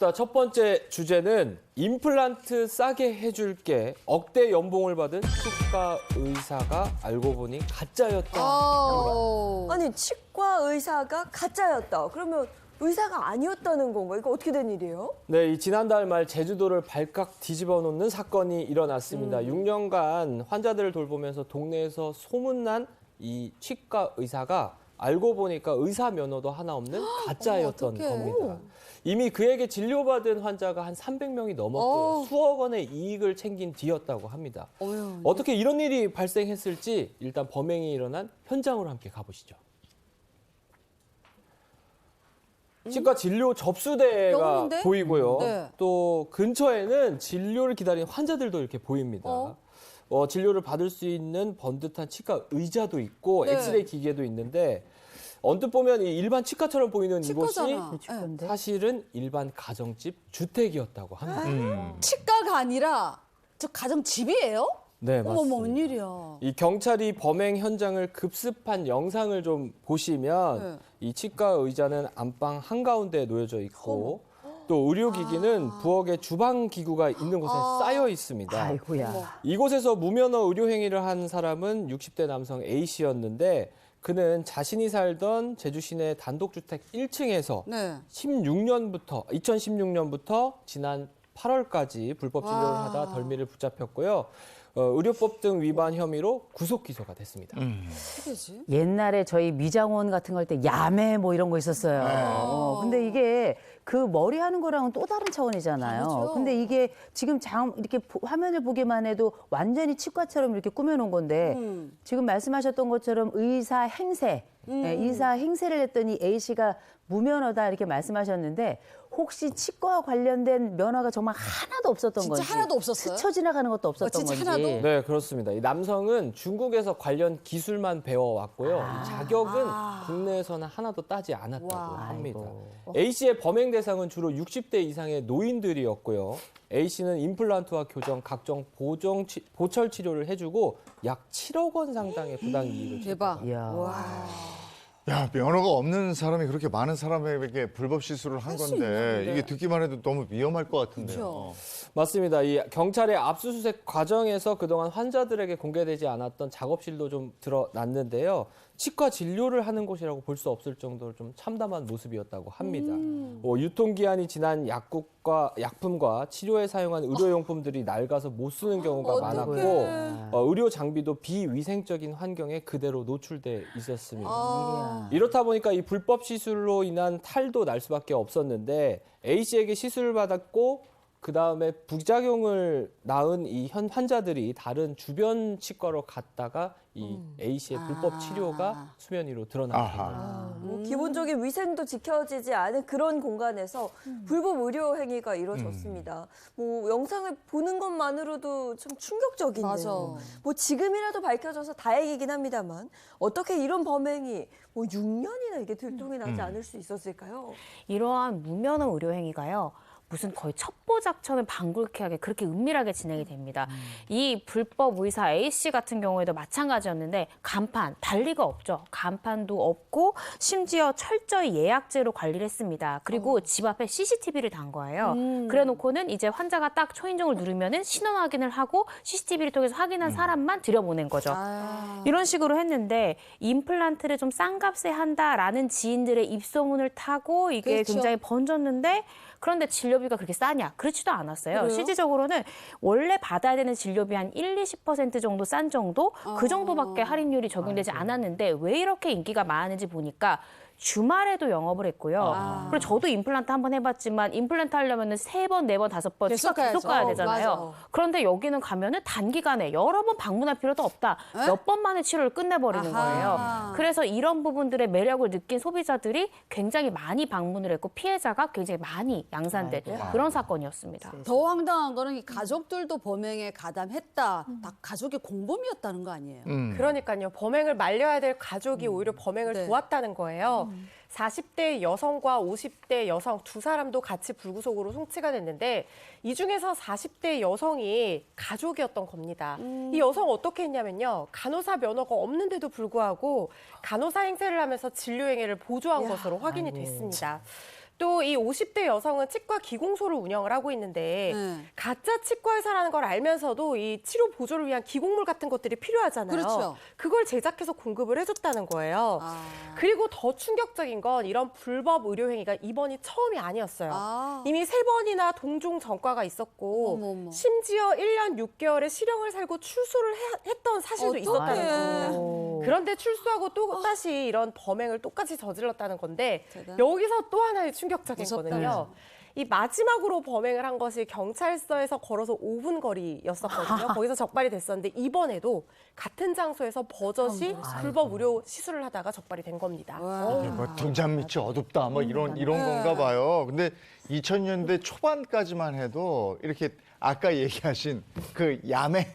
자, 첫 번째 주제는 임플란트 싸게 해줄게. 억대 연봉을 받은 치과 의사가 알고 보니 가짜였다. 아니 치과 의사가 가짜였다. 그러면 의사가 아니었다는 건가? 이거 어떻게 된 일이에요? 네, 이 지난달 말 제주도를 발칵 뒤집어 놓는 사건이 일어났습니다. 6년간 환자들을 돌보면서 동네에서 소문난 이 치과 의사가 알고 보니까 의사 면허도 하나 없는 가짜였던 겁니다. 이미 그에게 진료받은 환자가 한 300명이 넘었고 수억 원의 이익을 챙긴 뒤였다고 합니다. 어떻게 이런 일이 발생했을지 일단 범행이 일어난 현장으로 함께 가보시죠. 치과 진료 접수대가 병원인데? 보이고요. 네. 또 근처에는 진료를 기다리는 환자들도 이렇게 보입니다. 진료를 받을 수 있는 번듯한 치과 의자도 있고 네. 엑스레이 기계도 있는데 언뜻 보면 이 일반 치과처럼 보이는 치과잖아. 이곳이 사실은 일반 가정집 주택이었다고 합니다. 치과가 아니라 저 가정집이에요? 네, 어머, 맞습니다. 웬일이야. 이 경찰이 범행 현장을 급습한 영상을 좀 보시면 이 치과 의자는 안방 한가운데에 놓여져 있고 또 의료기기는 부엌에 주방 기구가 있는 곳에 쌓여 있습니다. 아이고야. 이곳에서 무면허 의료 행위를 한 사람은 60대 남성 A 씨였는데 그는 자신이 살던 제주 시내 단독주택 1층에서 네. 2016년부터 지난 8월까지 불법 진료를 하다 덜미를 붙잡혔고요. 의료법 등 위반 혐의로 구속 기소가 됐습니다. 어떻게지? 옛날에 저희 미장원 같은 거 할 때 야매 뭐 이런 거 있었어요. 근데 이게 그 머리 하는 거랑은 또 다른 차원이잖아요. 다르죠. 근데 이게 지금 이렇게 화면을 보기만 해도 완전히 치과처럼 이렇게 꾸며놓은 건데 지금 말씀하셨던 것처럼 의사 행세, 의사 행세를 했더니 A 씨가 무면허다 이렇게 말씀하셨는데 혹시 치과와 관련된 면허가 정말 하나도 없었던 진짜 건지 하나도 없었어요? 스쳐 지나가는 것도 없었던 진짜 건지. 하나도? 네, 그렇습니다. 이 남성은 중국에서 관련 기술만 배워왔고요. 이 자격은 국내에서는 하나도 따지 않았다고 합니다. A 씨의 범행 대상은 주로 60대 이상의 노인들이었고요. A 씨는 임플란트와 교정, 각종 보철 치료를 해주고 약 7억 원 상당의 부당 이익을 대박. 이야. 야, 면허가 없는 사람이 그렇게 많은 사람에게 불법 시술을 한 수 건데 있는데. 이게 듣기만 해도 너무 위험할 것 같은데요. 맞습니다. 이 경찰의 압수수색 과정에서 그동안 환자들에게 공개되지 않았던 작업실도 좀 드러났는데요. 치과 진료를 하는 곳이라고 볼 수 없을 정도로 좀 참담한 모습이었다고 합니다. 유통기한이 지난 약품과 치료에 사용한 의료용품들이 낡아서 못 쓰는 경우가 많았고 의료 장비도 비위생적인 환경에 그대로 노출돼 있었습니다. 이렇다 보니까 이 불법 시술로 인한 탈도 날 수밖에 없었는데 A 씨에게 시술을 받았고 그 다음에 부작용을 낳은 이 환자들이 다른 주변 치과로 갔다가 이 A 씨의 불법 치료가 수면 위로 드러나게 된 겁니다. 기본적인 위생도 지켜지지 않은 그런 공간에서 불법 의료 행위가 이루어졌습니다. 뭐 영상을 보는 것만으로도 참 충격적인데요. 맞아. 뭐 지금이라도 밝혀져서 다행이긴 합니다만 어떻게 이런 범행이 뭐 6년이나 이게 들통이 나지 않을 수 있었을까요? 이러한 무면허 의료 행위가요. 무슨 거의 첩보작전을 방불케하게 그렇게 은밀하게 진행이 됩니다. 이 불법 의사 A씨 같은 경우에도 마찬가지였는데 간판, 달리가 없죠. 간판도 없고 심지어 철저히 예약제로 관리를 했습니다. 그리고 집 앞에 CCTV를 단 거예요. 그래놓고는 이제 환자가 딱 초인종을 누르면은 신원 확인을 하고 CCTV를 통해서 확인한 사람만 들여보낸 거죠. 이런 식으로 했는데 임플란트를 좀 싼 값에 한다라는 지인들의 입소문을 타고 이게 그렇죠. 굉장히 번졌는데 그런데 진료비가 그렇게 싸냐? 그렇지도 않았어요. 그래요? 실질적으로는 원래 받아야 되는 진료비 한 1-20% 정도 싼 정도? 그 정도밖에 할인율이 적용되지 않았는데 왜 이렇게 인기가 많은지 보니까 주말에도 영업을 했고요. 그리고 저도 임플란트 한번 해봤지만 임플란트 하려면 3번, 4번, 5번 계속 치과 계속 가야 가야죠. 되잖아요. 맞아. 그런데 여기는 가면은 단기간에 여러 번 방문할 필요도 없다. 몇 번 만에 치료를 끝내버리는 거예요. 그래서 이런 부분들의 매력을 느낀 소비자들이 굉장히 많이 방문을 했고 피해자가 굉장히 많이 양산된 그런 사건이었습니다. 더 황당한 거는 이 가족들도 범행에 가담했다. 다 가족의 공범이었다는 거 아니에요? 그러니까요. 범행을 말려야 될 가족이 오히려 범행을 네. 도왔다는 거예요. 40대 여성과 50대 여성 두 사람도 같이 불구속으로 송치가 됐는데 이 중에서 40대 여성이 가족이었던 겁니다. 이 여성 어떻게 했냐면요. 간호사 면허가 없는데도 불구하고 간호사 행세를 하면서 진료 행위를 보조한 것으로 확인이 됐습니다. 또 이 50대 여성은 치과 기공소를 운영을 하고 있는데 네. 가짜 치과 의사라는 걸 알면서도 이 치료 보조를 위한 기공물 같은 것들이 필요하잖아요. 그렇죠. 그걸 제작해서 공급을 해줬다는 거예요. 아. 그리고 더 충격적인 건 이런 불법 의료 행위가 이번이 처음이 아니었어요. 아. 이미 3번이나 동종 전과가 있었고 어머, 어머. 심지어 1년 6개월의 실형을 살고 출소를 했던 사실도 있었다는 어떡해. 거예요. 그런데 출소하고 또 다시 이런 범행을 똑같이 저질렀다는 건데 대단. 여기서 또 하나의 충격적인 무섭다. 거는요. 이 마지막으로 범행을 한 것이 경찰서에서 걸어서 5분 거리였었거든요. 거기서 적발이 됐었는데 이번에도 같은 장소에서 버젓이 불법 의료 시술을 하다가 적발이 된 겁니다. 뭐 등잔 밑이 어둡다 뭐 이런 건가 봐요. 근데 2000년대 초반까지만 해도 이렇게 아까 얘기하신 그 야매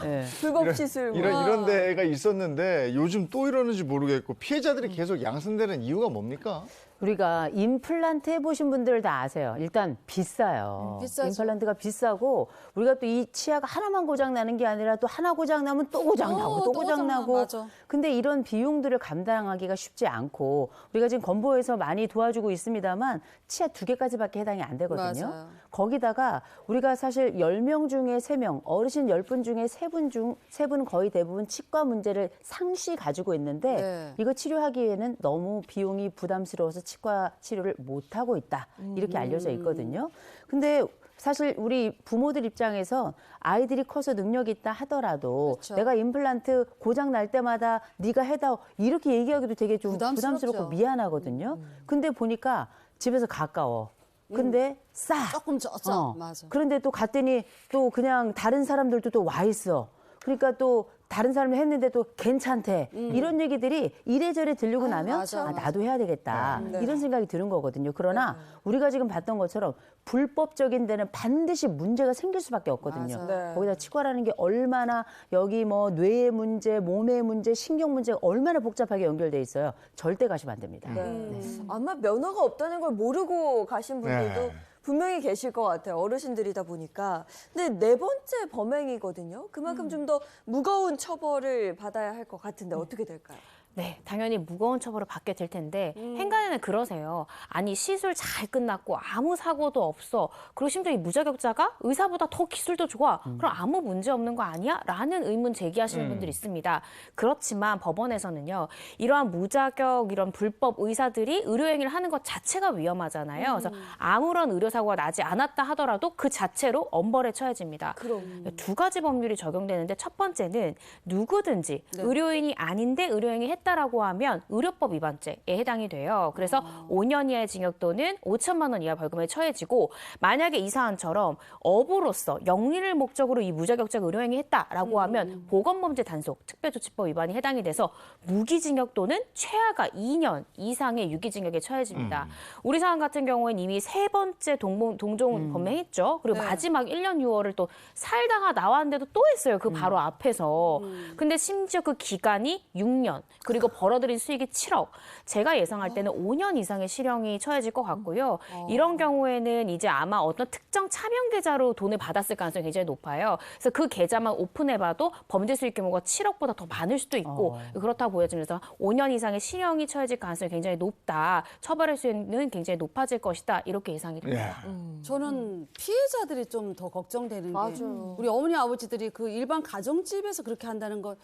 네. 불법 시술 뭐. 이런 데가 있었는데 요즘 또 이러는지 모르겠고 피해자들이 계속 양성되는 이유가 뭡니까? 우리가 임플란트 해보신 분들 다 아세요. 일단 비싸요. 비싸죠. 임플란트가 비싸고 우리가 또 이 치아가 하나만 고장 나는 게 아니라 또 하나 고장 나면 또 고장 나고 또 고장 나고. 맞아. 근데 이런 비용들을 감당하기가 쉽지 않고 우리가 지금 건보에서 많이 도와주고 있습니다만 치아 2개까지밖에 해당이 안 되거든요. 맞아요. 거기다가 우리가 사실 10명 중에 3명, 어르신 10분 중에 3분 거의 대부분 치과 문제를 상시 가지고 있는데 네. 이거 치료하기에는 너무 비용이 부담스러워서 치과 치료를 못하고 있다. 이렇게 알려져 있거든요. 근데 사실 우리 부모들 입장에서 아이들이 커서 능력이 있다 하더라도 그렇죠. 내가 임플란트 고장 날 때마다 네가 해다 이렇게 얘기하기도 되게 좀 부담스럽죠. 부담스럽고 미안하거든요. 근데 보니까 집에서 가까워. 근데 싸. 조금 쪘어. 맞아. 그런데 또 갔더니 또 그냥 다른 사람들도 또 와 있어. 그러니까 또 다른 사람이 했는데 또 괜찮대. 이런 얘기들이 이래저래 들리고 나면 맞아, 맞아. 나도 해야 되겠다. 네. 이런 생각이 드는 거거든요. 그러나 우리가 지금 봤던 것처럼 불법적인 데는 반드시 문제가 생길 수밖에 없거든요. 맞아. 네. 거기다 치과라는 게 얼마나 여기 뭐 뇌의 문제, 몸의 문제, 신경 문제가 얼마나 복잡하게 연결돼 있어요. 절대 가시면 안 됩니다. 네. 아마 면허가 없다는 걸 모르고 가신 분들도 네. 분명히 계실 것 같아요. 어르신들이다 보니까. 근데 4번째 범행이거든요. 그만큼 좀 더 무거운 처벌을 받아야 할 것 같은데 어떻게 될까요? 네, 당연히 무거운 처벌을 받게 될 텐데 행간에는 그러세요. 아니 시술 잘 끝났고 아무 사고도 없어. 그리고 심지어 이 무자격자가 의사보다 더 기술도 좋아. 그럼 아무 문제 없는 거 아니야? 라는 의문 제기하시는 분들이 있습니다. 그렇지만 법원에서는요. 이러한 무자격 이런 불법 의사들이 의료행위를 하는 것 자체가 위험하잖아요. 그래서 아무런 의료사고가 나지 않았다 하더라도 그 자체로 엄벌에 처해집니다. 그럼. 2가지 법률이 적용되는데 첫 번째는 누구든지 의료인이 아닌데 의료행위 했다라고 하면 의료법 위반죄에 해당이 돼요. 그래서 5년 이하의 징역 또는 5천만 원 이하 벌금에 처해지고 만약에 이 사안처럼 업으로서 영리를 목적으로 이 무자격자가 의료행위 했다라고 하면 보건범죄 단속 특별조치법 위반이 해당이 돼서 무기징역 또는 최하가 2년 이상의 유기징역에 처해집니다. 우리 사안 같은 경우에는 이미 3번째 동종 범행했죠. 그리고 마지막 1년 6월을 또 살다가 나왔는데도 또 했어요. 그 바로 앞에서. 근데 심지어 그 기간이 6년. 그리고 벌어들인 수익이 7억. 제가 예상할 때는 5년 이상의 실형이 처해질 것 같고요. 이런 경우에는 이제 아마 어떤 특정 차명 계좌로 돈을 받았을 가능성이 굉장히 높아요. 그래서 그 계좌만 오픈해봐도 범죄 수익 규모가 7억보다 더 많을 수도 있고 그렇다고 보여지면서 5년 이상의 실형이 처해질 가능성이 굉장히 높다. 처벌할 수 있는 굉장히 높아질 것이다. 이렇게 예상이 됩니다. 저는 피해자들이 좀 더 걱정되는 게 맞아요. 우리 어머니 아버지들이 그 일반 가정집에서 그렇게 한다는 걸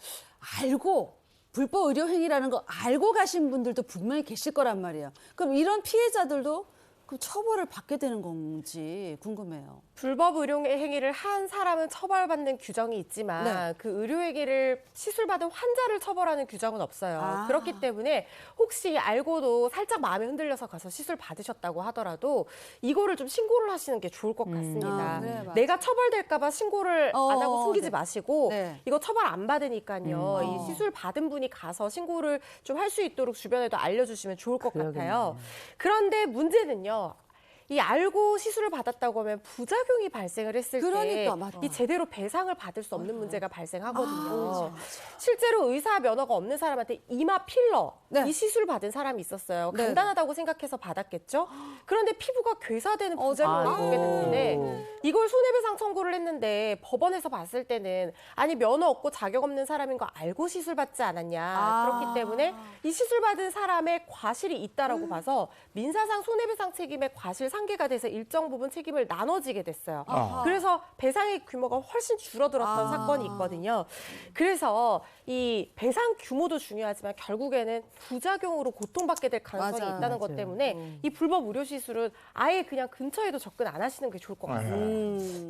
알고 불법 의료 행위라는 거 알고 가신 분들도 분명히 계실 거란 말이에요. 그럼 이런 피해자들도 그 처벌을 받게 되는 건지 궁금해요. 불법 의료 행위를 한 사람은 처벌받는 규정이 있지만 네. 그 의료 행위를 시술받은 환자를 처벌하는 규정은 없어요. 아. 그렇기 때문에 혹시 알고도 살짝 마음이 흔들려서 가서 시술 받으셨다고 하더라도 이거를 좀 신고를 하시는 게 좋을 것 같습니다. 아, 그래, 맞아. 내가 처벌될까 봐 신고를 안 하고 숨기지 네. 마시고 네. 이거 처벌 안 받으니까요. 이 시술 받은 분이 가서 신고를 좀 할 수 있도록 주변에도 알려주시면 좋을 것 같아요. 그런데 문제는요. 이 알고 시술을 받았다고 하면 부작용이 발생을 했을 그러니까, 맞아. 때 이 제대로 배상을 받을 수 없는 문제가 발생하거든요. 실제로 의사 면허가 없는 사람한테 이마 필러 네. 이 시술 받은 사람이 있었어요. 네. 간단하다고 생각해서 받았겠죠. 그런데 피부가 괴사되는 부작용을 아이고. 겪게 됐는데 이걸 손해배상 청구를 했는데 법원에서 봤을 때는 아니 면허 없고 자격 없는 사람인 거 알고 시술 받지 않았냐. 그렇기 때문에 이 시술 받은 사람의 과실이 있다라고 봐서 민사상 손해배상 책임의 과실 상계가 돼서 일정 부분 책임을 나눠지게 됐어요. 그래서 배상의 규모가 훨씬 줄어들었던 사건이 있거든요. 그래서 이 배상 규모도 중요하지만 결국에는 부작용으로 고통받게 될 가능성이 맞아요. 있다는 것 때문에 이 불법 의료 시술은 아예 그냥 근처에도 접근 안 하시는 게 좋을 것 같아요.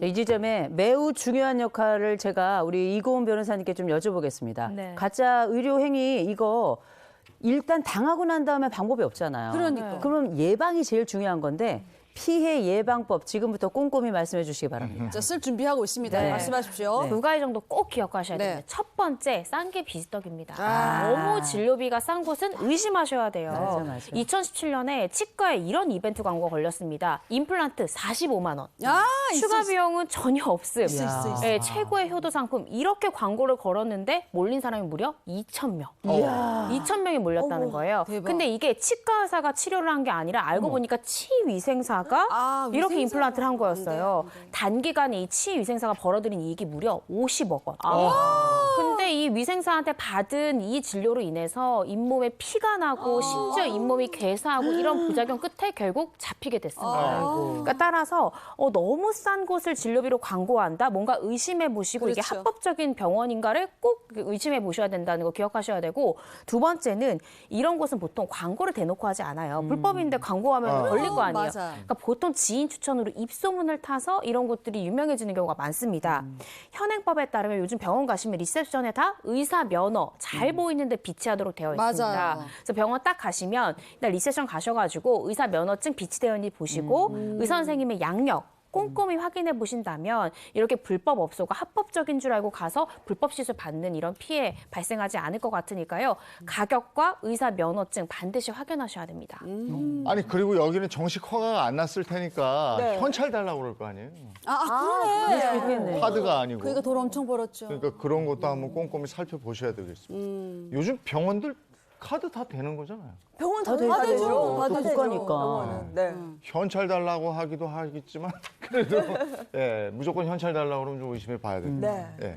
이 지점에 매우 중요한 역할을 제가 우리 이고은 변호사님께 좀 여쭤보겠습니다. 네. 가짜 의료 행위 이거 일단 당하고 난 다음에 방법이 없잖아요. 그러니까. 그럼 예방이 제일 중요한 건데 피해 예방법 지금부터 꼼꼼히 말씀해 주시기 바랍니다. 자, 쓸 준비하고 있습니다. 네. 말씀하십시오. 두 가지 정도 꼭 기억하셔야 네. 됩니다. 첫 번째, 싼 게 비지떡입니다. 아. 너무 진료비가 싼 곳은 의심하셔야 돼요. 맞아. 2017년에 치과에 이런 이벤트 광고가 걸렸습니다. 임플란트 45만 원. 아, 추가 비용은 전혀 없음. 있어. 네, 최고의 효도 상품 이렇게 광고를 걸었는데 몰린 사람이 무려 2,000명. 2,000명이 몰렸다는 거예요. 대박. 근데 이게 치과 의사가 치료를 한 게 아니라 알고 보니까 치위생사가 아, 이렇게 위생사가 임플란트를 한 거였어요. 안 돼. 단기간에 이 치위생사가 벌어들인 이익이 무려 50억 원. 근데 이 위생사한테 받은 이 진료로 인해서 잇몸에 피가 나고 심지어 잇몸이 괴사하고 이런 부작용 끝에 결국 잡히게 됐습니다. 그러니까 따라서 너무 싼 곳을 진료비로 광고한다. 뭔가 의심해 보시고 이게 그렇죠. 합법적인 병원인가를 꼭 의심해 보셔야 된다는 거 기억하셔야 되고 두 번째는 이런 곳은 보통 광고를 대놓고 하지 않아요. 불법인데 광고하면 걸릴 거 아니에요. 맞아. 그러니까 보통 지인 추천으로 입소문을 타서 이런 곳들이 유명해지는 경우가 많습니다. 현행법에 따르면 요즘 병원 가시면 리셉션에 다 의사 면허 잘 보이는데 비치하도록 되어 있습니다. 맞아요. 그래서 병원 딱 가시면 일단 리셉션 가셔가지고 의사 면허증 비치되어 있는지 보시고 의사 선생님의 양력 꼼꼼히 확인해 보신다면 이렇게 불법 업소가 합법적인 줄 알고 가서 불법 시술 받는 이런 피해 발생하지 않을 것 같으니까요. 가격과 의사 면허증 반드시 확인하셔야 됩니다. 아니 그리고 여기는 정식 허가가 안 났을 테니까 네. 현찰 달라고 그럴 거 아니에요. 그러네. 카드가 아니고. 그러니까 돈 엄청 벌었죠. 그러니까 그런 것도 한번 꼼꼼히 살펴보셔야 되겠습니다. 요즘 병원들 카드 다 되는 거잖아요. 병원 다 되죠. 되죠. 또 다 되죠. 국가니까. 병원은. 네. 현찰 달라고 하기도 하겠지만 그래도 예, 무조건 현찰 달라고 그러면 좀 의심해 봐야 됩니다. 네. 예.